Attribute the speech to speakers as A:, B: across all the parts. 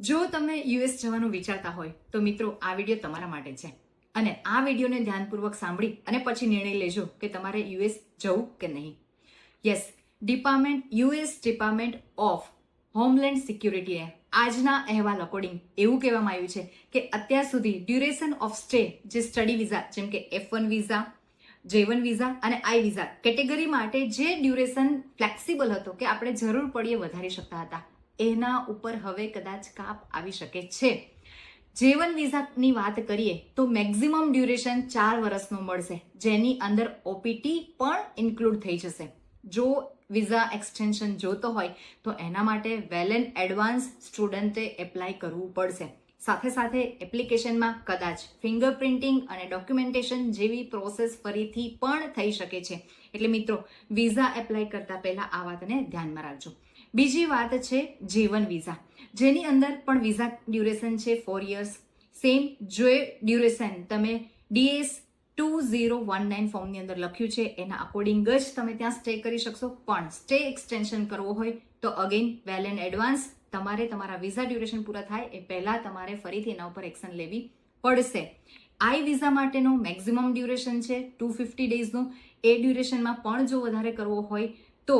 A: જો તમે યુએસ જવાનું વિચારતા હોય તો મિત્રો આ વિડીયો તમારા માટે છે અને આ વિડીયોને ધ્યાનપૂર્વક સાંભળી અને પછી નિર્ણય લેજો કે તમારે યુએસ જવું કે નહીં. Yes, US department of homeland સિક્યુરિટીએ આજના અહેવાલ અકોર્ડિંગ એવું કહેવામાં આવ્યું છે કે અત્યાર સુધી ડ્યુરેશન ઓફ સ્ટે, જે સ્ટડી વિઝા જેમ કે F1 વિઝા, J1 વિઝા અને I વિઝા કેટેગરી માટે જે ડ્યુરેશન ફ્લેક્સિબલ હતો કે આપણે જરૂર પડીએ વધારી શકતા હતા, એના ઉપર હવે કદાચ કાપ આવી શકે છે. J1 વિઝાની વાત કરીએ તો મેક્સિમમ ડ્યુરેશન 4 વર્ષનું મળશે, જેની અંદર OPT પણ ઇન્ક્લુડ થઈ જશે. જો વિઝા એક્સટેન્શન જોતો હોય તો એના માટે વેલ એન્ડ એડવાન્સ સ્ટુડન્ટે એપ્લાય કરવું પડશે. સાથે સાથે એપ્લિકેશનમાં કદાચ ફિંગરપ્રિન્ટિંગ અને ડોક્યુમેન્ટેશન જેવી પ્રોસેસ ફરીથી પણ થઈ શકે છે. એટલે મિત્રો, વિઝા એપ્લાય કરતા પહેલા આ વાતને ધ્યાનમાં રાખજો. બીજી વાત છે J1 વિઝા, જેની અંદર પણ વિઝા ડ્યુરેશન છે 4 years. સેમ જે ડ્યુરેશન તમે DS 2019 ફોર્મની અંદર લખ્યું છે એના અકોર્ડિંગ જ તમે ત્યાં સ્ટે કરી શકશો. પણ સ્ટે એક્સટેન્શન કરવો હોય તો અગેન વેલ એન્ડ એડવાન્સ તમારે તમારા વિઝા ડ્યુરેશન પૂરા થાય એ પહેલા તમારે ફરીથી એના ઉપર એક્શન લેવી પડશે. I વિઝા માટેનો મેક્સિમમ ડ્યુરેશન છે 250 ડેઝનું. એ ડ્યુરેશનમાં પણ જો વધારે કરવો હોય તો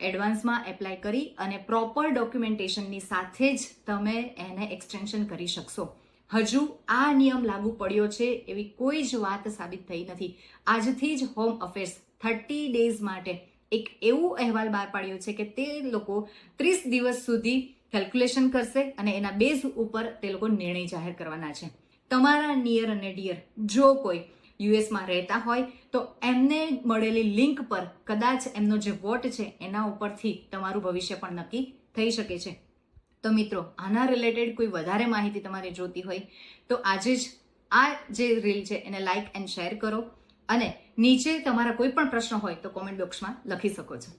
A: એડવાન્સમાં એપ્લાય કરી અને પ્રોપર ડોક્યુમેન્ટેશનની સાથે જ તમે એને એક્સટેન્શન કરી શકશો. હજુ આ નિયમ લાગુ પડ્યો છે એવી કોઈ જ વાત સાબિત થઈ નથી. આજથી જ હોમ અફેર્સ 30 ડેઝ માટે એક એવું અહેવાલ બહાર પાડ્યો છે કે તે લોકો 30 દિવસ સુધી કેલ્ક્યુલેશન કરશે અને એના બેઝ ઉપર તે લોકો નિર્ણય જાહેર કરવાના છે. તમારા નિયર અને ડિયર જો કોઈ યુએસમાં રહેતા હોય તો એમને મળેલી લિંક પર કદાચ એમનો જે વોટ છે એના ઉપરથી તમારું ભવિષ્ય પણ નક્કી થઈ શકે છે. તો મિત્રો, આના રિલેટેડ કોઈ વધારે માહિતી તમારે જોતી હોય તો આજે જ આ જે રીલ છે એને લાઇક એન્ડ શેર કરો અને નીચે તમારા કોઈ પણ પ્રશ્ન હોય તો કોમેન્ટ બોક્સમાં લખી શકો છો.